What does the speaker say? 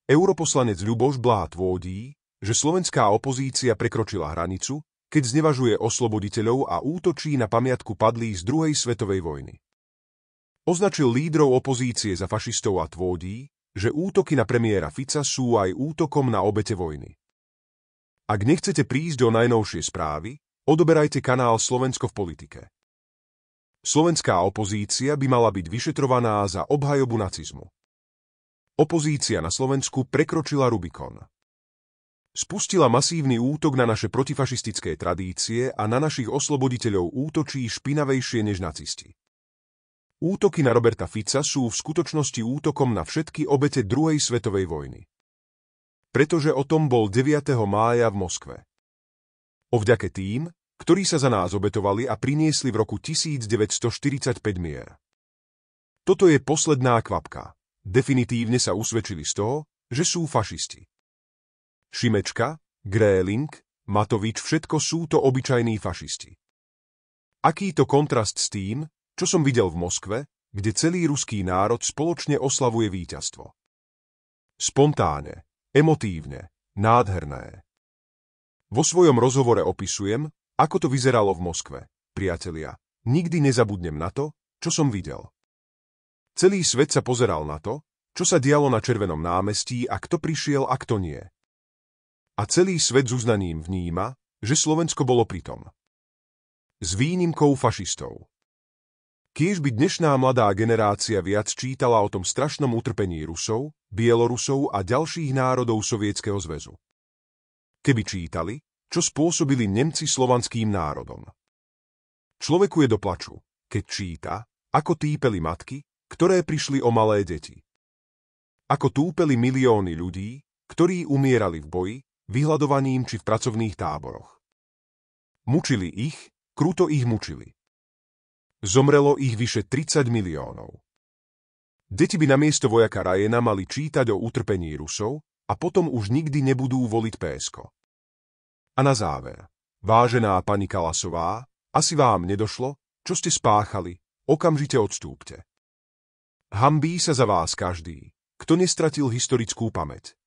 Europoslanec Ľuboš Blaha tvrdí, že slovenská opozícia prekročila hranicu, keď znevažuje osloboditeľov a útočí na pamiatku padlých z druhej svetovej vojny. Označil lídrov opozície za fašistov a tvrdí, že útoky na premiéra Fica sú aj útokom na obete vojny. Ak nechcete prísť o najnovšie správy, odoberajte kanál Slovensko v politike. Slovenská opozícia by mala byť vyšetrovaná za obhajobu nacizmu. Opozícia na Slovensku prekročila Rubikon. Spustila masívny útok na naše protifašistické tradície a na našich osloboditeľov útočí špinavejšie než nacisti. Útoky na Roberta Fica sú v skutočnosti útokom na všetky obete druhej svetovej vojny. Pretože o tom bol 9. mája v Moskve. O vďake tým, ktorí sa za nás obetovali a priniesli v roku 1945 mier. Toto je posledná kvapka. Definitívne sa usvedčili z toho, že sú fašisti. Šimečka, Gréling, Matovič, všetko sú to obyčajní fašisti. Akýto kontrast s tým, čo som videl v Moskve, kde celý ruský národ spoločne oslavuje víťazstvo. Spontáne, emotívne, nádherné. Vo svojom rozhovore opisujem, ako to vyzeralo v Moskve. Priatelia, nikdy nezabudnem na to, čo som videl. Celý svet sa pozeral na to, čo sa dialo na Červenom námestí a kto prišiel a kto nie. A celý svet s uznaním vníma, že Slovensko bolo pritom. S výnimkou fašistov. Kiež by dnešná mladá generácia viac čítala o tom strašnom utrpení Rusov, Bielorusov a ďalších národov Sovietskeho zväzu. Keby čítali, čo spôsobili Nemci slovanským národom. Človeku je do plaču, keď číta, ako týpeli matky, ktoré prišli o malé deti. Ako túpeli milióny ľudí, ktorí umierali v boji, vyhladovaním či v pracovných táboroch. Mučili ich, kruto ich mučili. Zomrelo ich vyše 30 miliónov. Deti by namiesto vojaka Rajena mali čítať o utrpení Rusov a potom už nikdy nebudú voliť PSK. A na záver, vážená pani Kalasová, asi vám nedošlo, čo ste spáchali, okamžite odstúpte. Hanbí sa za vás každý, kto nestratil historickú pamäť.